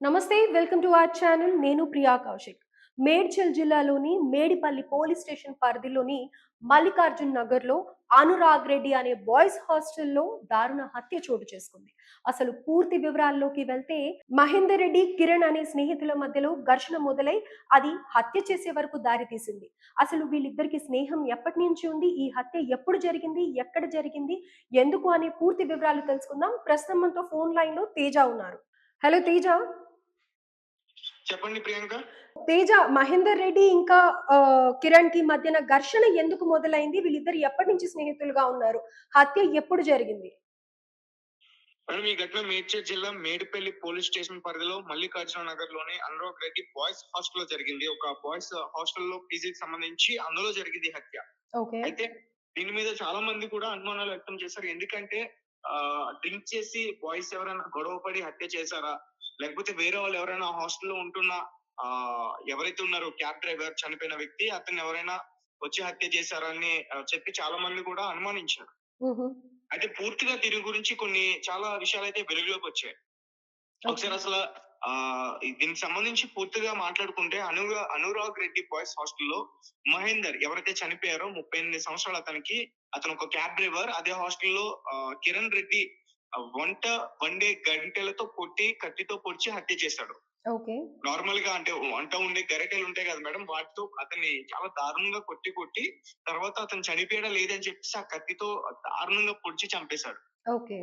నమస్తే. Welcome to our channel. నేను ప్రియా కౌశిక్. మేడ్చల్ జిల్లాలోని మేడిపల్లి పోలీస్ స్టేషన్ పరిధిలోని మల్లికార్జున్ నగర్‌లో అనురాగ్ రెడ్డి అనే బాయ్స్ హాస్టల్‌లో దారుణ హత్య చోటు చేసుకుంది. అసలు పూర్తి వివరాల్లోకి వెళ్తే మహేందర్ రెడ్డి, కిరణ్ అనే స్నేహితుల మధ్యలో ఘర్షణ మొదలై అది హత్య చేసే వరకు దారితీసింది. అసలు వీళ్ళిద్దరికి స్నేహం ఎప్పటి నుంచి ఉంది? ఈ హత్య ఎప్పుడు జరిగింది? ఎక్కడ జరిగింది? ఎందుకు అనే పూర్తి వివరాలు తెలుసుకుందాం. ప్రస్తుతం మనతో ఫోన్ లైన్‌లో తేజ ఉన్నారు. హలో తేజ. చెప్పండి ప్రియాంక. తేజ, మహేందర్ రెడ్డి ఇంకా కిరణ్‌కి మధ్యన ఘర్షణ ఎందుకు మొదలైంది? వీళ్ళిద్దరు ఎప్పటినుంచి స్నేహితులుగా ఉన్నారు? హత్య ఎప్పుడు జరిగింది? మేడం ఈ ఘటన మేడ్చల్ జిల్లా మేడిపల్లి పోలీస్ స్టేషన్ పరిధిలో మల్లికార్జున నగర్ లోని అనురాగ్ రెడ్డి బాయ్స్ హాస్టల్ లో జరిగింది. ఒక బాయ్స్ హాస్టల్లో పీజీకి సంబంధించి అందులో జరిగింది హత్య. ఓకే. అయితే దీని మీద చాలా మంది కూడా అనుమానాలు వ్యక్తం చేశారు. ఎందుకంటే డ్రింక్ చేసి బాయ్స్ ఎవరైనా గొడవ పడి హత్య చేశారా? లేకపోతే వేరే వాళ్ళు ఎవరైనా హాస్టల్లో ఉంటున్న ఎవరైతే ఉన్నారో క్యాబ్ డ్రైవర్ చనిపోయిన వ్యక్తి అతన్ని ఎవరైనా వచ్చి హత్య చేశారా అని చెప్పి చాలా మంది కూడా అనుమానించారు. హుహు. అయితే పూర్తిగా దీని గురించి కొన్ని చాలా విషయాలైతే వెలుగులోకొచ్చాయి. ఓకే. ఒకసారి అసల దీనికి సంబంధించి పూర్తిగా మాట్లాడుకుంటే అనురాగ్ రెడ్డి బాయ్స్ హాస్టల్‌లో మహేందర్ ఎవరైతే చనిపోయారో 38 సంవత్సరాలు అతనికి. అతను ఒక క్యాబ్ డ్రైవర్. అదే హాస్టల్‌లో కిరణ్ రెడ్డి వంట వండే గంటెలతో కొట్టి, కత్తితో పొడిచి హత్య చేశాడు. ఓకే. నార్మల్‌గా అంటే వంట ఉండే గరిటెలుంటాయి కదా మేడం! వాటితో అతన్ని చాలా దారుణంగా కొట్టి తర్వాత అతను చనిపోయాడా లేదని చెప్పేసి ఆ కత్తితో దారుణంగా పొడిచి చంపేశాడు. ఓకే.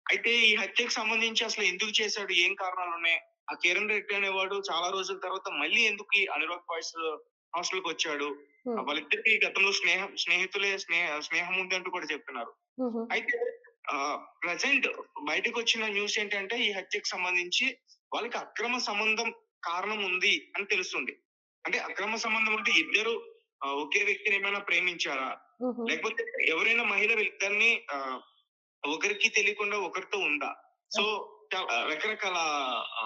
అయితే ఈ హత్యకు సంబంధించి అసలు ఎందుకు చేశాడు? ఏం కారణాలున్నాయి? ఆ కిరణ్ రెడ్డి అనేవాడు చాలా రోజుల తర్వాత మళ్ళీ ఎందుకు ఈ అనురాగ్ బాయ్స్ హాస్టల్‌కొచ్చాడు? హ్మ్. వాళ్ళిద్దరికీ గతంలో స్నేహితులే స్నేహం ఉంది అంటూ కూడా చెప్తున్నారు. హుహు. అయితే ప్రెజెంట్ బయటకొచ్చిన న్యూస్ ఏంటంటే ఈ హత్యకు సంబంధించి వాళ్ళకి అక్రమ సంబంధం కారణం ఉంది అని తెలుస్తుంది. అంటే అక్రమ సంబంధం అంటే ఇద్దరు ఒకే వ్యక్తిని ఏమైనా ప్రేమించారా? హుహు. లేకపోతే ఎవరైనా మహిళ వీళ్ళిద్దరిని ఒకరికి తెలియకుండా ఒకరితో ఉందా? So, okay. రకరకాల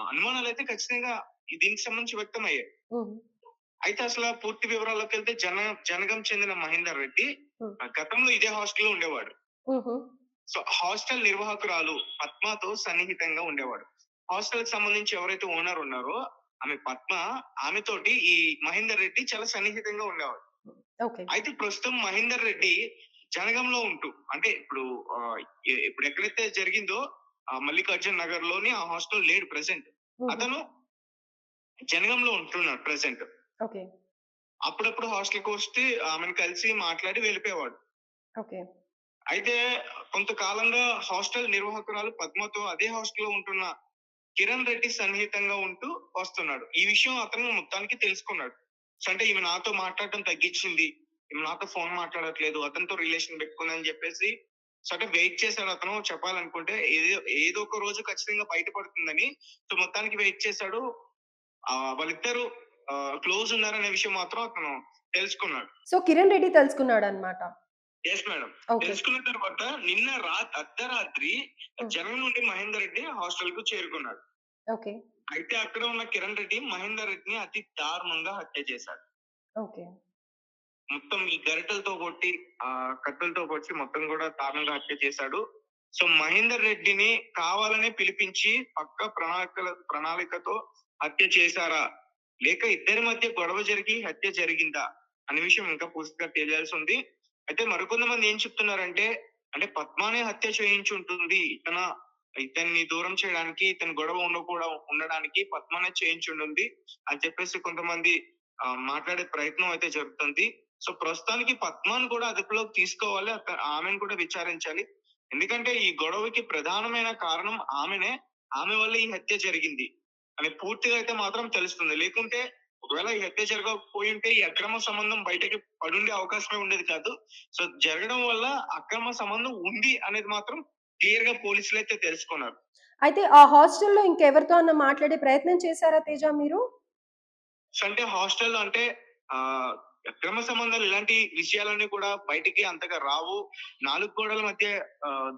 అనుమానాలైతే ఖచ్చితంగా దీనికి సంబంధించి వ్యక్తమయ్యాయి. హుహు. అయితే అసల పూర్తి వివరాల్లోకెళ్తే జనగం చెందిన మహేందర్ రెడ్డి హ్మ్. గతంలో ఇదే హాస్టల్‌లో ఉండేవాడు. హుహు. సో, హాస్టల్ నిర్వాహకురాలు పద్మతో సన్నిహితంగా ఉండేవాడు. హాస్టల్‌కి సంబంధించి ఎవరైతే ఓనర్ ఉన్నారో ఆమె పద్మ, ఆమెతోటి ఈ మహేందర్ రెడ్డి చాలా సన్నిహితంగా ఉండేవాడు. ఓకే. అయితే ప్రస్తుతం మహేందర్ రెడ్డి జనగంలో ఉంటూ అంటే ఇప్పుడు ఇప్పుడు ఎక్కడైతే జరిగిందో మల్లికార్జున్ నగర్ లోని ఆ హాస్టల్ లేడు ప్రెజెంట్. హుహు. అతను జనగంలో ఉంటున్నాడు ప్రెజెంట్. ఓకే. అప్పుడప్పుడు హాస్టల్‌కి వస్తే ఆమెను కలిసి మాట్లాడి వెళ్ళిపోయేవాడు. ఓకే. అయితే కొంతకాలంగా హాస్టల్ నిర్వాహకురాలు పద్మతో అదే హాస్టల్‌లో ఉంటున్న కిరణ్ రెడ్డి సన్నిహితంగా ఉంటూ వస్తున్నాడు. ఈ విషయం అతను మొత్తానికి తెలుసుకున్నాడు. సో, అంటే ఈమె నాతో మాట్లాడటం తగ్గించింది. ఈమె నాతో ఫోన్ మాట్లాడట్లేదు. అతనితో రిలేషన్ పెట్టుకుందని చెప్పేసి సో, అంటే వెయిట్ చేసాడు అతను చెప్పాలనుకుంటే. ఏదో ఒక రోజు ఖచ్చితంగా బయటపడుతుందని. సో, మొత్తానికి వెయిట్ చేసాడు. వాళ్ళిద్దరూ క్లోజ్ ఉన్నారనే విషయం మాత్రం అతను తెలుసుకున్నాడు. సో, కిరణ్ రెడ్డి తెలుసుకున్నాడన్నమాట. Yes madam. ఓకే. తెలుసుకున్న తర్వాత నిన్న అర్ధరాత్రి హ్మ్. జనం నుండి మహేందర్ రెడ్డి హాస్టల్‌కు చేరుకున్నాడు. ఓకే. అయితే అక్కడ ఉన్న కిరణ్ రెడ్డి మహేందర్ రెడ్డిని అతి దారుణంగా హత్య చేశాడు. ఓకే. మొత్తం ఈ గరిటెలతో కొట్టి, కత్తులతో పొడిచి మొత్తం గూడా దారుణంగా హత్య చేశాడు. సో, మహేందర్ రెడ్డిని కావాలనే పిలిపించి పక్కా ప్రణాళికతో హత్య చేశారా? లేక ఇద్దరి మధ్య గొడవ జరిగి హత్య జరిగిందా? అనే విషయం ఇంకా పూర్తిగా తెలియాల్సుంది. అయితే మరికొంతమంది ఏం చెప్తున్నారంటే, అంటే పద్మానే హత్య చేయించుంటుంది. ఇతన్ని దూరం చేయడానికి, ఇతని గొడవ ఉండడానికి పద్మనే చేయించుండుంది అని చెప్పేసి కొంతమంది మాట్లాడే ప్రయత్నం అయితే జరుగుతుంది. సో, ప్రస్తుతానికి పద్మను కూడా అదుపులోకి తీసుకోవాలి. ఆమెను కూడా విచారించాలి. ఎందుకంటే ఈ గొడవకి ప్రధానమైన కారణం ఆమెనే. ఆమె వల్ల ఈ హత్య జరిగింది అని పూర్తిగా అయితే మాత్రం తెలుస్తుంది. లేకుంటే ఒకవేళ ఈ హత్య జరగకపోయుంటే ఈ అక్రమ సంబంధం బయటకి పడుండే అవకాశమే ఉండేది కాదు. సో, జరగడం వల్ల అక్రమ సంబంధం ఉంది అనేది మాత్రం క్లియర్‌గా పోలీసులైతే తెలుసుకున్నారు. అయితే ఆ హాస్టల్‌లో ఇంకెవరితో అన్నా మాట్లాడే ప్రయత్నం చేసారా తేజ మీరు? సో, అంటే హాస్టల్‌లో అంటే ఆహ్, అక్రమ సంబంధాలు ఇలాంటి విషయాలన్నీ కూడా బయటికి అంతగా రావు. నాలుగు గోడల మధ్య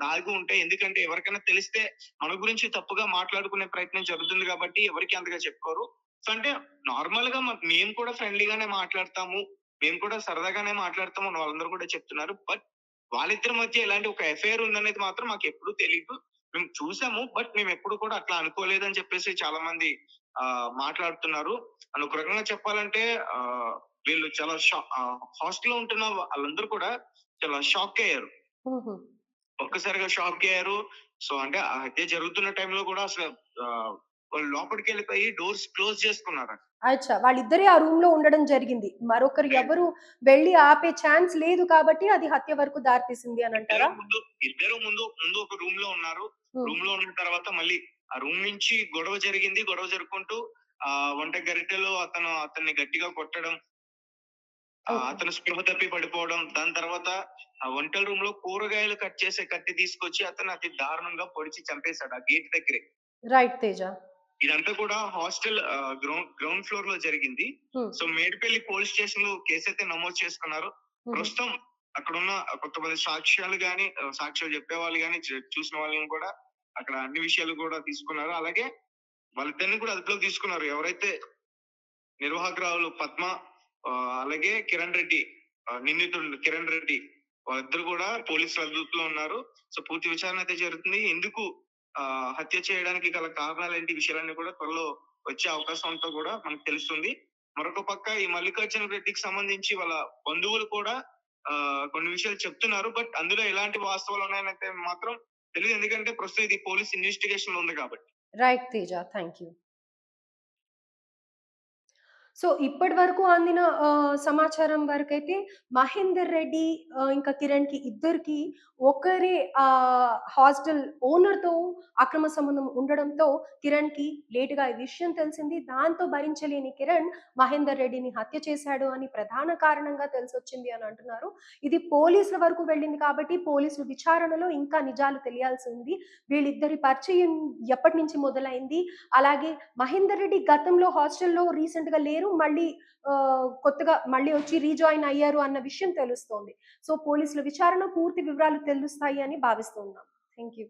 దాగి ఉంటాయి. ఎందుకంటే ఎవరికైనా తెలిస్తే మన గురించి తప్పుగా మాట్లాడుకునే ప్రయత్నం జరుగుతుంది కాబట్టి ఎవరికీ అంతగా చెప్పుకోరు. సో, అంటే నార్మల్‌గా మేము కూడా ఫ్రెండ్లీగానే మాట్లాడతాము. మేము కూడా సరదాగానే మాట్లాడతాము అని వాళ్ళందరూ కూడా చెప్తున్నారు. బట్ వాళ్ళిద్దరి మధ్య ఇలాంటి ఒక అఫైర్ ఉందనేది మాత్రం మాకెప్పుడూ తెలీదు. మేము చూసాము. బట్ మేమెప్పుడు కూడా అట్లా అనుకోలేదని చెప్పేసి చాలా మంది మాట్లాడుతున్నారు. అండ్ ఒక రకంగా చెప్పాలంటే వీళ్ళు చాలా హాస్టల్‌లో ఉంటున్న వాళ్ళందరూ కూడా చాలా షాక్ అయ్యారు. హుహు. ఒక్కసారిగా షాక్ అయ్యారు. సో, అంటే ఆ హత్య జరుగుతున్న టైంలో కూడా అసలు వాళ్ళు లోపలికెళ్ళిపోయి డోర్స్ క్లోజ్ చేసుకున్నారంట. అచ్చా! వాళ్ళిద్దరే ఆ రూమ్‌లో ఉండడం జరిగింది. మరొకరు ఎవరు వెళ్లి ఆపే ఛాన్స్ లేదు కాబట్టి అది హత్య వరకు దారితీసింది ఇద్దరు అనంటారా? ముందు ఇద్దరు ముందు ముందు ఒక రూమ్‌లో ఉన్నారు. హ్మ్. రూమ్‌లో ఉన్న తర్వాత మళ్ళీ ఆ రూమ్ నుంచి గొడవ జరిగింది. గొడవ జరుపుకుంటూ వంట గరిటెలో అతన్ని గట్టిగా కొట్టడం, ఓకే. అతను స్పృహ తప్పి పడిపోవడం. దాని తర్వాత ఆ వంటల రూమ్‌లో కూరగాయలు కట్ చేసే కత్తి తీసుకొచ్చి అతన్ని అతి దారుణంగా పొడిచి చంపేసాడు ఆ గేట్ దగ్గరే. రైట్ తేజ. ఇదంతా కూడా హాస్టల్ గ్రౌండ్ ఫ్లోర్‌లో జరిగింది. హ్మ్. సో, మేడిపల్లి పోలీస్ స్టేషన్‌లో కేసైతే నమోదు చేసుకున్నారు. హుహు. ప్రస్తుతం అక్కడున్న కొంతమంది సాక్ష్యాలు చెప్పేవాళ్ళు గాని, చూసిన వాళ్ళని కూడా అక్కడ అన్ని విషయాలు కూడా తీసుకున్నారు. అలాగే వాళ్ళిద్దరిని కూడా అదుపులోకి తీసుకున్నారు. ఎవరైతే నిర్వాహకురాలు పద్మ, అలాగే కిరణ్ రెడ్డి, నిందితుడు కిరణ్ రెడ్డి, వాళ్ళిద్దరు కూడా పోలీసుల అదుపులో ఉన్నారు. సో, పూర్తి విచారణ అయితే జరుగుతుంది. ఎందుకు హత్య చేయడానికి గల కారణాలేంటి, విషయాలన్నీ కూడా త్వరలో వచ్చే అవకాశం అంతా కూడా మనకు తెలుస్తుంది. మరొక పక్క ఈ మల్లికార్జున రెడ్డికి సంబంధించి వాళ్ళ బంధువులు కూడా కొన్ని విషయాలు చెప్తున్నారు. బట్ అందులో ఎలాంటి వాస్తవాలు ఉన్నాయనైతే మాత్రం తెలీదు. ఎందుకంటే ప్రస్తుతం ఇది పోలీస్ ఇన్వెస్టిగేషన్‌లో ఉంది కాబట్టి. Right Teja. Thank you. So, ఇప్పటి వరకు అందిన సమాచారం వరకైతే మహేందర్ రెడ్డి ఇంకా కిరణ్‌కి ఇద్దరికీ ఒకరే హాస్టల్ ఓనర్‌తో అక్రమ సంబంధం ఉండడంతో కిరణ్‌కి లేట్‌గా ఈ విషయం తెలిసింది. దాంతో భరించలేని కిరణ్ మహేందర్ రెడ్డిని హత్య చేశాడు అని ప్రధాన కారణంగా తెలిసొచ్చింది అని అంటున్నారు. ఇది పోలీసుల వరకు వెళ్ళింది కాబట్టి పోలీసులు విచారణలో ఇంకా నిజాలు తెలియాల్సి ఉంది. వీళ్ళిద్దరి పరిచయం ఎప్పటినుంచి మొదలైంది? అలాగే మహేందర్ రెడ్డి గతంలో హాస్టల్‌లో రీసెంట్‌గా లేరు. మళ్ళీ కొత్తగా మళ్ళీ వచ్చి రీజాయిన్ అయ్యారు అన్న విషయం తెలుస్తోంది. సో, పోలీసుల విచారణ పూర్తి వివరాలు తెలుస్తాయి అని భావిస్తూ ఉన్నాం. Thank you.